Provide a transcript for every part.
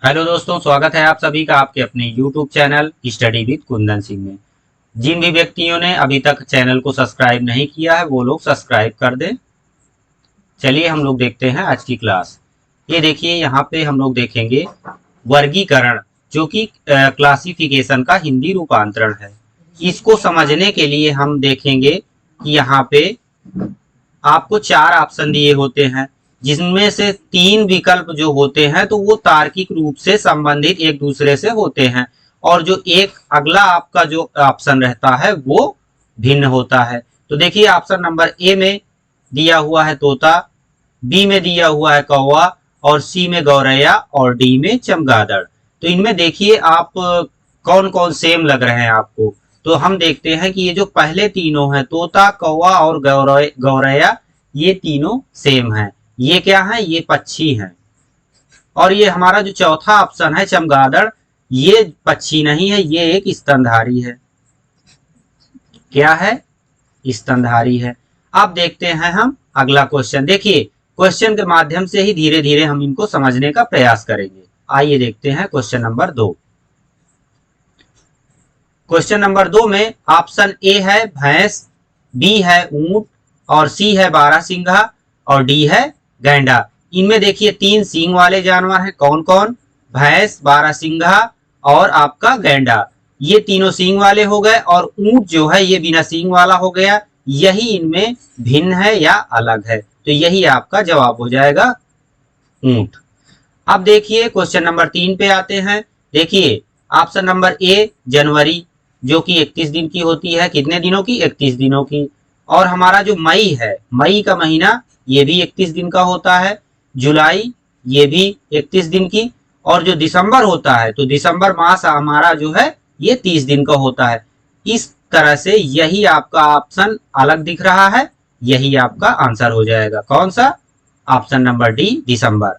Hello दोस्तों, स्वागत है आप सभी का आपके अपने YouTube channel study with Kundan Singh में। जिन भी व्यक्तियों ने अभी तक चैनल को सब्सक्राइब नहीं किया है वो लोग सब्सक्राइब कर दें। चलिए हम लोग देखते हैं आज की क्लास। ये देखिए, यहाँ पे हम लोग देखेंगे वर्गीकरण, जो कि क्लासिफिकेशन का हिंदी रूपांतरण है। इसको समझने के लिए हम देखेंगे कि यहाँ पे आपको चार ऑप्शन दिए होते हैं, जिनमें से तीन विकल्प जो होते हैं तो वो तार्किक रूप से संबंधित एक दूसरे से होते हैं, और जो एक अगला आपका जो ऑप्शन रहता है वो भिन्न होता है। तो देखिए, ऑप्शन नंबर ए में दिया हुआ है तोता, बी में दिया हुआ है कौवा, और सी में गौरैया, और डी में चमगादड़। तो इनमें देखिए आप कौन कौन सेम लग रहे हैं आपको। तो हम देखते हैं कि ये जो पहले तीनों हैं, तोता, कौवा और गौरैया, ये तीनों सेम हैं। ये क्या है? ये पक्षी हैं। और ये हमारा जो चौथा ऑप्शन है चमगादड़, ये पक्षी नहीं है, ये एक स्तनधारी है। क्या है? स्तनधारी है। अब देखते हैं हम अगला क्वेश्चन। देखिए, क्वेश्चन के माध्यम से ही धीरे धीरे हम इनको समझने का प्रयास करेंगे। आइए देखते हैं क्वेश्चन नंबर 2। क्वेश्चन नंबर 2 में ऑप्शन ए है भैंस, बी है ऊंट, और सी है बारहसिंघा, और डी है गैंडा। इनमें देखिए तीन सींग वाले जानवर हैं। कौन कौन? भैंस, बारहसिंघा और आपका गैंडा। ये तीनों सींग वाले हो गए, और ऊंट जो है ये बिना सींग वाला हो गया। यही इनमें भिन्न है या अलग है, तो यही आपका जवाब हो जाएगा, ऊंट। अब देखिए क्वेश्चन नंबर 3 पे आते हैं। देखिए, ऑप्शन नंबर ए जनवरी, जो कि 31 दिन की होती है। कितने दिनों की? 31 दिनों की। और हमारा जो मई है, मई का महीना, ये भी 31 दिन का होता है। जुलाई, ये भी 31 दिन की। और जो दिसंबर होता है, तो दिसंबर मास हमारा जो है ये 30 दिन का होता है। इस तरह से यही आपका ऑप्शन अलग दिख रहा है, यही आपका आंसर हो जाएगा। कौन सा? ऑप्शन नंबर डी, दिसंबर।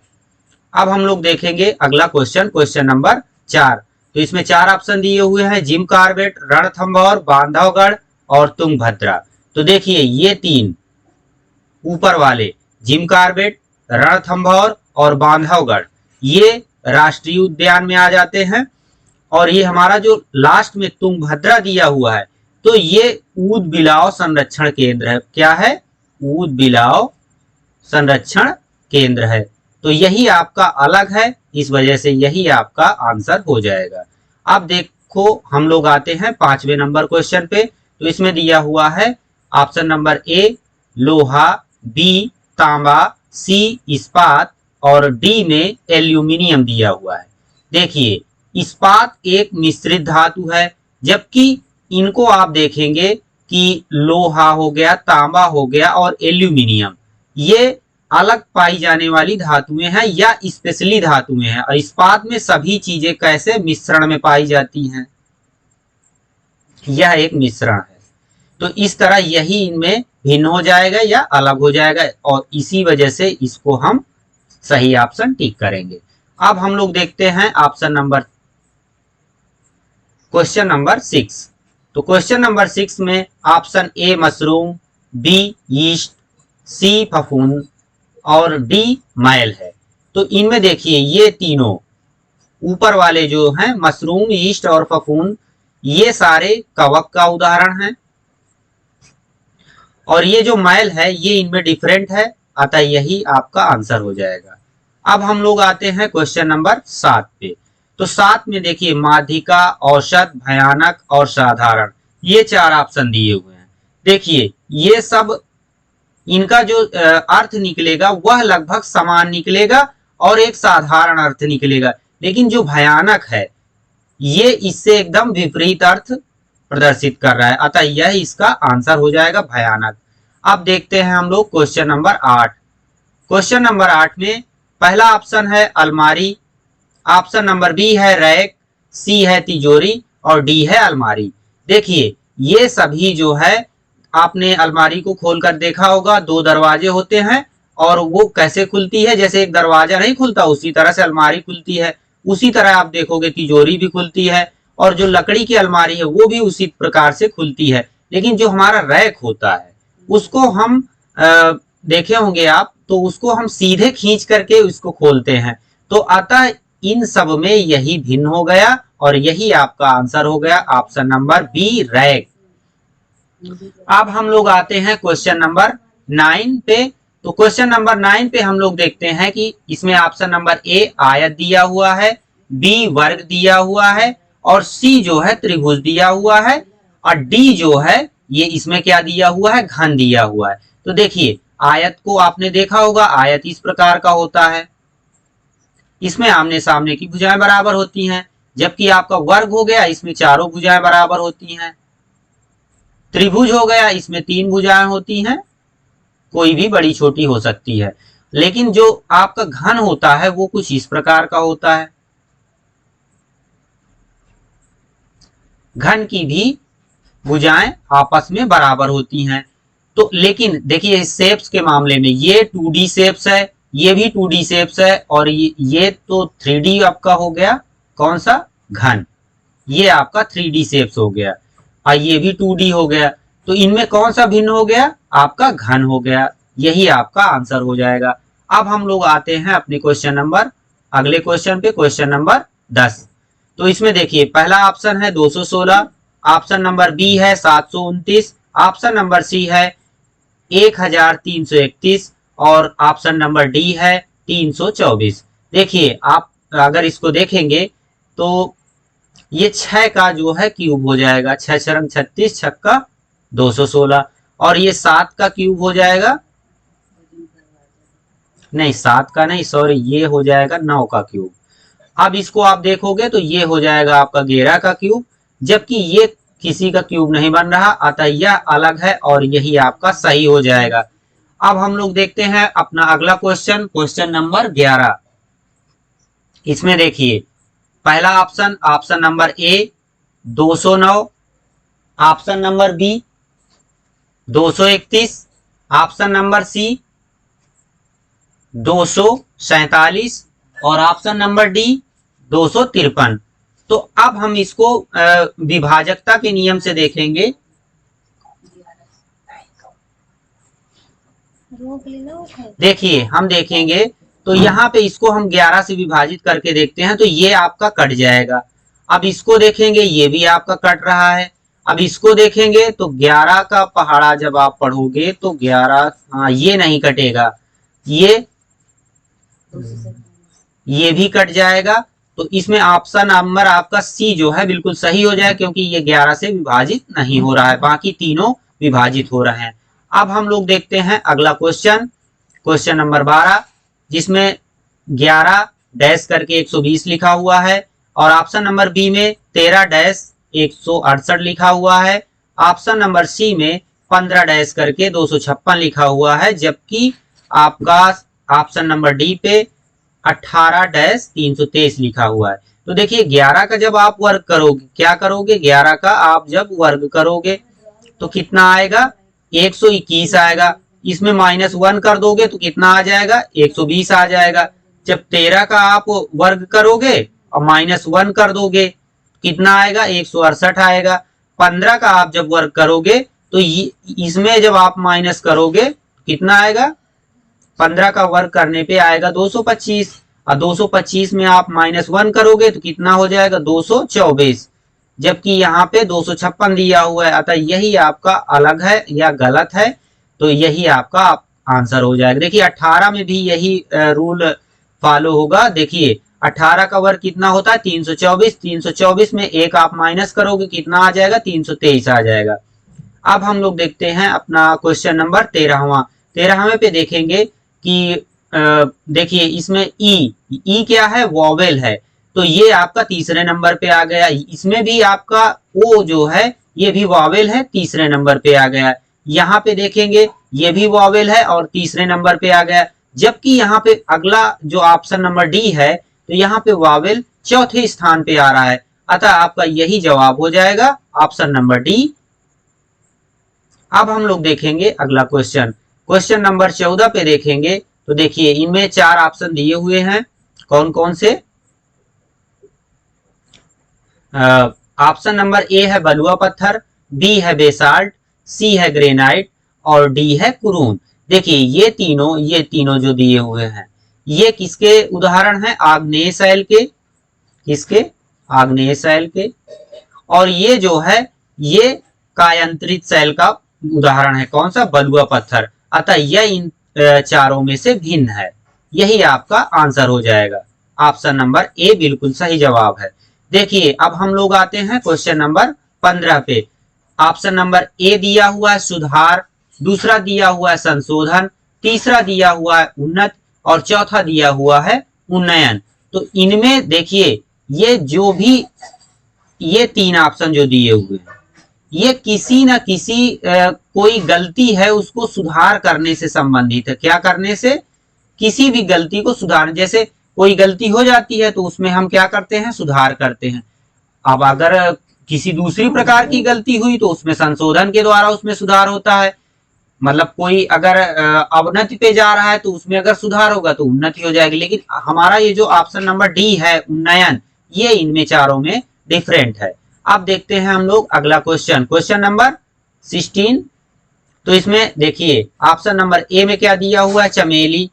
अब हम लोग देखेंगे अगला क्वेश्चन, क्वेश्चन नंबर 4। तो इसमें चार ऑप्शन दिए हुए हैं, जिम कार्बेट, रणथंभौर, बांधवगढ़ और तुंगभद्रा। तो देखिए ये तीन ऊपर वाले, जिम कार्बेट, रणथंभौर और बांधवगढ़, ये राष्ट्रीय उद्यान में आ जाते हैं। और ये हमारा जो लास्ट में तुंगभद्रा दिया हुआ है, तो ये ऊद बिलाव संरक्षण केंद्र है। क्या है? ऊद बिलाव संरक्षण केंद्र है। तो यही आपका अलग है, इस वजह से यही आपका आंसर हो जाएगा। अब देखो हम लोग आते हैं 5वें नंबर क्वेश्चन पे। तो इसमें दिया हुआ है ऑप्शन नंबर ए लोहा, बी तांबा, सी इस्पात और डी में एल्यूमिनियम दिया हुआ है। देखिए, इस्पात एक मिश्रित धातु है, जबकि इनको आप देखेंगे कि लोहा हो गया, तांबा हो गया और एल्यूमिनियम, ये अलग पाई जाने वाली धातुएं हैं या स्पेशली धातुएं हैं। और इस्पात में सभी चीजें कैसे मिश्रण में पाई जाती हैं? यह एक मिश्रण है। तो इस तरह यही इनमें भिन्न हो जाएगा या अलग हो जाएगा, और इसी वजह से इसको हम सही ऑप्शन टिक करेंगे। अब हम लोग देखते हैं ऑप्शन नंबर, क्वेश्चन नंबर 6। तो क्वेश्चन नंबर 6 में option A mushroom, B yeast, C फफूंद और डी मैल है। तो इनमें देखिए ये तीनों ऊपर वाले जो हैं, मशरूम, यीस्ट और फफूंद, ये सारे कवक का उदाहरण है। और ये जो मैल है ये इनमें डिफरेंट है, अतः यही आपका आंसर हो जाएगा। अब हम लोग आते हैं क्वेश्चन नंबर 7 पे। तो 7 में देखिए माध्यिका, औसत, भयानक और साधारण, ये चार ऑप्शन दिए हुए हैं। देखिए ये सब, इनका जो अर्थ निकलेगा वह लगभग समान निकलेगा और एक साधारण अर्थ निकलेगा। लेकिन जो भयानक है ये इससे एकदम विपरीत अर्थ प्रदर्शित कर रहा है, अतः यह इसका आंसर हो जाएगा, भयानक। अब देखते हैं हम लोग क्वेश्चन नंबर 8। क्वेश्चन नंबर 8 में पहला ऑप्शन है अलमारी, ऑप्शन नंबर बी है रैक, सी है तिजोरी और डी है अलमारी। देखिए ये सभी जो है, आपने अलमारी को खोलकर देखा होगा, दो दरवाजे होते हैं और वो कैसे खुलती है, जैसे एक दरवाजा नहीं खुलता उसी तरह से अलमारी खुलती है। उसी तरह आप देखोगे तिजोरी भी खुलती है, और जो लकड़ी की अलमारी है वो भी उसी प्रकार से खुलती है। लेकिन जो हमारा रैक होता है उसको हम देखे होंगे आप, तो उसको हम सीधे खींच करके उसको खोलते हैं। तो अतः इन सब में यही भिन्न हो गया और यही आपका आंसर हो गया ऑप्शन नंबर बी रैक। अब हम लोग आते हैं क्वेश्चन नंबर 9 पे। तो क्वेश्चन नंबर 9 पे हम लोग देखते हैं कि इसमें ऑप्शन नंबर ए आयत दिया हुआ है, बी वर्ग दिया हुआ है और सी जो है त्रिभुज दिया हुआ है और डी जो है ये इसमें क्या दिया हुआ है, घन दिया हुआ है। तो देखिए आयत को आपने देखा होगा, आयत इस प्रकार का होता है, इसमें आमने सामने की भुजाएं बराबर होती हैं, जबकि आपका वर्ग हो गया इसमें चारों भुजाएं बराबर होती हैं। त्रिभुज हो गया इसमें 3 भुजाएं होती हैं, कोई भी बड़ी छोटी हो सकती है। लेकिन जो आपका घन होता है वो कुछ इस प्रकार का होता है, घन की भी भुजाएं आपस में बराबर होती हैं। तो लेकिन देखिए शेप्स के मामले में ये 2D शेप्स है, ये भी 2D शेप्स है और ये तो 3D आपका हो गया, कौन सा, घन, ये आपका 3D शेप्स हो गया और ये भी 2D हो गया। तो इनमें कौन सा भिन्न हो गया, आपका घन हो गया, यही आपका आंसर हो जाएगा। अब हम लोग आते हैं अपने क्वेश्चन नंबर, अगले क्वेश्चन पे, क्वेश्चन नंबर 10। तो इसमें देखिए पहला ऑप्शन है 216, ऑप्शन नंबर बी है 729, ऑप्शन नंबर सी है 1331 और ऑप्शन नंबर डी है 324। देखिए आप अगर इसको देखेंगे तो ये 6 का जो है क्यूब हो जाएगा, 6 छरंग 36, छक्का 216 और ये 7 का क्यूब हो जाएगा, नहीं 7 का नहीं, सॉरी, ये हो जाएगा 9 का क्यूब। अब इसको आप देखोगे तो ये हो जाएगा आपका 11 का क्यूब, जबकि ये किसी का क्यूब नहीं बन रहा, अतः यह अलग है और यही आपका सही हो जाएगा। अब हम लोग देखते हैं अपना अगला क्वेश्चन, क्वेश्चन नंबर 11। इसमें देखिए पहला option, option number A 209, option number B 231, option number C 247 और ऑप्शन नंबर डी 253। तो अब हम इसको विभाजकता के नियम से देखेंगे। देखिए हम देखेंगे तो यहाँ पे इसको हम 11 से विभाजित करके देखते हैं तो ये आपका कट जाएगा। अब इसको देखेंगे ये भी आपका कट रहा है। अब इसको देखेंगे तो 11 का पहाड़ा जब आप पढ़ोगे तो 11, हाँ ये नहीं कटेगा, ये भी कट जाएगा। तो इसमें ऑप्शन नंबर आपका सी जो है बिल्कुल सही हो जाए, क्योंकि ये 11 से विभाजित नहीं हो रहा है, बाकी तीनों विभाजित हो रहे हैं। अब हम लोग देखते हैं अगला क्वेश्चन, क्वेश्चन नंबर 12, जिसमें 11 डैश करके 120 लिखा हुआ है और ऑप्शन नंबर बी में 13 डैश 168 लिखा हुआ है, ऑप्शन नंबर सी में 15 डैश करके 256 लिखा हुआ है, जबकि आपका ऑप्शन नंबर डी पे 18 डैश 323 लिखा हुआ है। तो देखिए 11 का जब आप वर्ग करोगे, क्या करोगे, 11 का आप जब वर्ग करोगे तो कितना आएगा, 121 आएगा। इसमें -1 कर दोगे तो कितना आ जाएगा, 120 आ जाएगा। जब 13 का आप वर्ग करोगे और -1 कर दोगे कितना आएगा, 168 आएगा। 15 का आप जब वर्ग करोगे तो इसमें जब आप माइनस करोगे कितना आएगा, 15 का वर्ग करने पे आएगा 225 और 225 में आप -1 करोगे तो कितना हो जाएगा, 224, जबकि यहाँ पे 256 दिया हुआ है, अतः यही आपका अलग है या गलत है, तो यही आपका आंसर हो जाएगा। देखिए 18 में भी यही रूल फॉलो होगा। देखिए 18 का वर्ग कितना होता है, 324, 324 में एक आप माइनस करोगे कितना आ जाएगा, 323 आ जाएगा। अब हम लोग देखते हैं अपना क्वेश्चन नंबर 13वें पे देखेंगे कि देखिए इसमें ई क्या है, वॉवेल है, तो ये आपका तीसरे नंबर पे आ गया। इसमें भी आपका ओ जो है ये भी वॉवेल है, तीसरे नंबर पे आ गया। यहाँ पे देखेंगे ये भी वॉवेल है और तीसरे नंबर पे आ गया, जबकि यहाँ पे अगला जो ऑप्शन नंबर डी है तो यहाँ पे वॉवेल चौथे स्थान पे आ रहा है, अतः आपका यही जवाब हो जाएगा ऑप्शन नंबर डी। अब हम लोग देखेंगे अगला क्वेश्चन, क्वेश्चन नंबर 14 पे देखेंगे तो देखिए इनमें 4 ऑप्शन दिए हुए हैं, कौन कौन से, ऑप्शन नंबर ए है बलुआ पत्थर, बी है बेसाल्ट, सी है ग्रेनाइट और डी है कुरून। देखिए ये तीनों जो दिए हुए हैं ये किसके उदाहरण है? आग्नेय शैल के। किसके? आग्नेय शैल के। और ये जो है ये कायांतरित शैल का उदाहरण है। कौन सा? बलुआ पत्थर। अतः यह इन चारों में से भिन्न है। यही आपका आंसर हो जाएगा। ऑप्शन नंबर ए बिल्कुल सही जवाब है। देखिए अब हम लोग आते हैं क्वेश्चन नंबर 15 पे। ऑप्शन नंबर ए दिया हुआ है सुधार, दूसरा दिया हुआ है संशोधन, तीसरा दिया हुआ है उन्नत और चौथा दिया हुआ है उन्नयन। तो इनमें देखिए ये जो भी ये तीन ऑप्शन जो दिए हुए हैं ये किसी न किसी कोई गलती है उसको सुधार करने से संबंधित है। क्या करने से? किसी भी गलती को सुधार। जैसे कोई गलती हो जाती है तो उसमें हम क्या करते हैं? सुधार करते हैं। अब अगर किसी दूसरी प्रकार की गलती हुई तो उसमें संशोधन के द्वारा उसमें सुधार होता है। मतलब कोई अगर अवनति पे जा रहा है तो उसमें अगर सुधार होगा तो उन्नति हो जाएगी। लेकिन हमारा ये जो ऑप्शन नंबर डी है उन्नयन, ये इनमें चारों में डिफरेंट है। अब देखते हैं हम लोग अगला क्वेश्चन, क्वेश्चन नंबर 16। तो इसमें देखिए ऑप्शन नंबर ए में क्या दिया हुआ है? चमेली,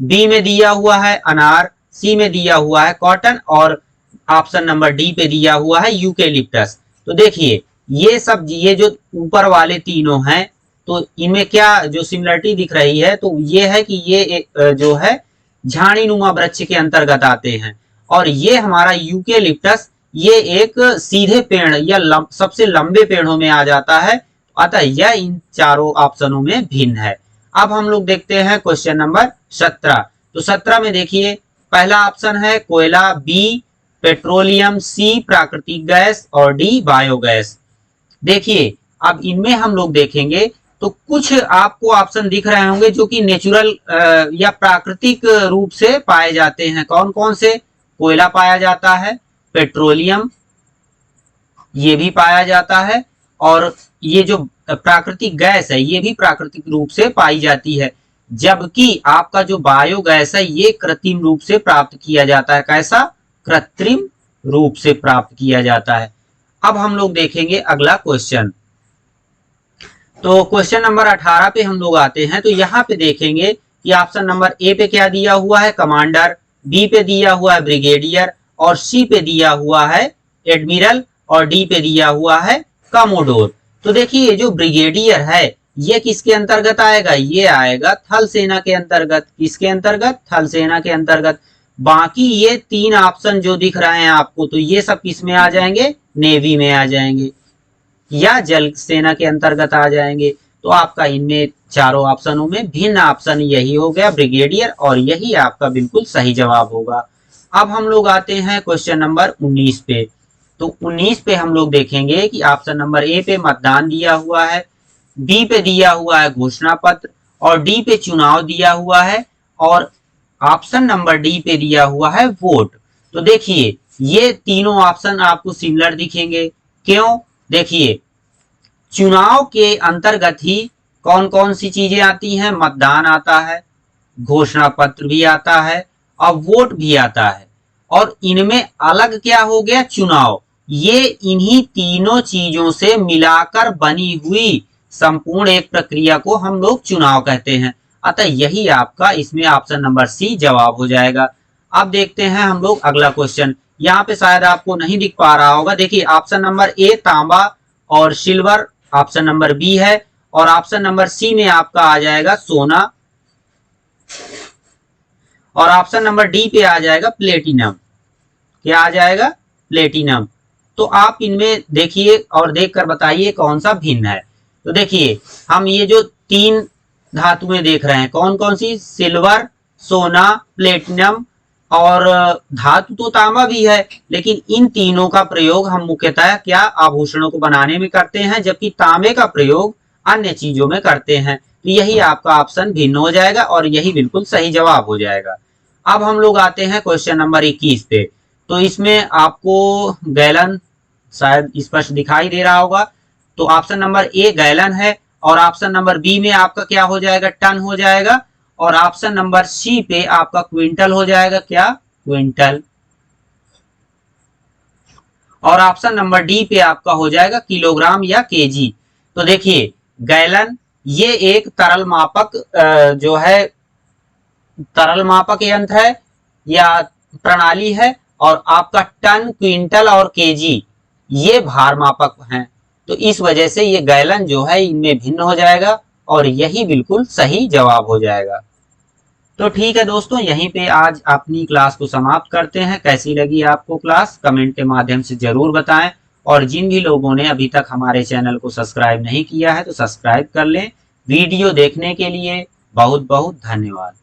बी में दिया हुआ है अनार, सी में दिया हुआ है कॉटन और ऑप्शन नंबर डी पे दिया हुआ है यूकेलिप्टस। तो देखिए ये सब ये जो ऊपर वाले तीनों हैं तो इनमें क्या जो सिमिलरिटी दिख रही है तो ये है कि ये एक जो है झाड़ीनुमा वृक्ष के अंतर्गत आते हैं। और ये हमारा यूकेलिप्टस ये एक सीधे पेड़ या सबसे लंबे पेड़ों में आ जाता है। अतः यह इन चारों ऑप्शनों में भिन्न है। अब हम लोग देखते हैं क्वेश्चन नंबर 17। तो 17 में देखिए पहला ऑप्शन है कोयला, बी पेट्रोलियम, सी प्राकृतिक गैस और डी बायोगैस। देखिए अब इनमें हम लोग देखेंगे तो कुछ आपको ऑप्शन दिख रहे होंगे जो कि नेचुरल या प्राकृतिक रूप से पाए जाते हैं। कौन कौन से? कोयला पाया जाता है, पेट्रोलियम ये भी पाया जाता है और ये जो प्राकृतिक गैस है ये भी प्राकृतिक रूप से पाई जाती है। जबकि आपका जो बायोगैस है ये कृत्रिम रूप से प्राप्त किया जाता है। कैसा? कृत्रिम रूप से प्राप्त किया जाता है। अब हम लोग देखेंगे अगला क्वेश्चन। तो क्वेश्चन नंबर 18 पे हम लोग आते हैं। तो यहाँ पे देखेंगे कि ऑप्शन नंबर ए पे क्या दिया हुआ है? कमांडर, बी पे दिया हुआ है ब्रिगेडियर और सी पे दिया हुआ है एडमिरल और डी पे दिया हुआ है कमोडोर। तो देखिए जो ब्रिगेडियर है ये किसके अंतर्गत आएगा? ये आएगा थल सेना के अंतर्गत। किसके अंतर्गत? थल सेना के अंतर्गत। बाकी ये तीन ऑप्शन जो दिख रहे हैं आपको तो ये सब किस में आ जाएंगे? नेवी में आ जाएंगे या जल सेना के अंतर्गत आ जाएंगे। तो आपका इनमें चारों ऑप्शनों में भिन्न ऑप्शन यही हो गया ब्रिगेडियर और यही आपका बिल्कुल सही जवाब होगा। अब हम लोग आते हैं क्वेश्चन नंबर 19 पे। तो 19 पे हम लोग देखेंगे कि ऑप्शन नंबर ए पे मतदान दिया हुआ है, बी पे दिया हुआ है घोषणा पत्र और डी पे चुनाव दिया हुआ है और ऑप्शन नंबर डी पे दिया हुआ है वोट। तो देखिए ये तीनों ऑप्शन आपको सिमिलर दिखेंगे। क्यों? देखिए चुनाव के अंतर्गत ही कौन कौन सी चीजें आती हैं? मतदान आता है, घोषणा पत्र भी आता है और वोट भी आता है। और इनमें अलग क्या हो गया? चुनाव। ये इन्हीं तीनों चीजों से मिलाकर बनी हुई संपूर्ण एक प्रक्रिया को हम लोग चुनाव कहते हैं। अतः यही आपका इसमें ऑप्शन नंबर सी जवाब हो जाएगा। अब देखते हैं हम लोग अगला क्वेश्चन। यहाँ पे शायद आपको नहीं दिख पा रहा होगा। देखिए ऑप्शन नंबर ए तांबा और सिल्वर ऑप्शन नंबर बी है और ऑप्शन नंबर सी में आपका आ जाएगा सोना और ऑप्शन नंबर डी पे आ जाएगा प्लेटिनम। क्या आ जाएगा? प्लेटिनम। तो आप इनमें देखिए और देखकर बताइए कौन सा भिन्न है। तो देखिए हम ये जो तीन धातुएं देख रहे हैं कौन कौन सी? सिल्वर, सोना, प्लेटिनम और धातु तो तांबा भी है लेकिन इन तीनों का प्रयोग हम मुख्यतः क्या आभूषणों को बनाने में करते हैं जबकि तांबे का प्रयोग अन्य चीजों में करते हैं। तो यही आपका ऑप्शन भिन्न हो जाएगा और यही बिल्कुल सही जवाब हो जाएगा। अब हम लोग आते हैं क्वेश्चन नंबर 21 पे। तो इसमें आपको गैलन शायद स्पष्ट दिखाई दे रहा होगा। तो ऑप्शन नंबर ए गैलन है और ऑप्शन नंबर बी में आपका क्या हो जाएगा? टन हो जाएगा और ऑप्शन नंबर सी पे आपका क्विंटल हो जाएगा। क्या? क्विंटल। और ऑप्शन नंबर डी पे आपका हो जाएगा किलोग्राम या केजी। तो देखिए गैलन ये एक तरल मापक जो है तरल मापक यंत्र है या प्रणाली है, और आपका टन, क्विंटल और केजी ये भार मापक हैं। तो इस वजह से ये गैलन जो है इनमें भिन्न हो जाएगा और यही बिल्कुल सही जवाब हो जाएगा। तो ठीक है दोस्तों, यहीं पे आज अपनी क्लास को समाप्त करते हैं। कैसी लगी आपको क्लास कमेंट के माध्यम से जरूर बताएं, और जिन भी लोगों ने अभी तक हमारे चैनल को सब्सक्राइब नहीं किया है तो सब्सक्राइब कर लें। वीडियो देखने के लिए बहुत बहुत धन्यवाद।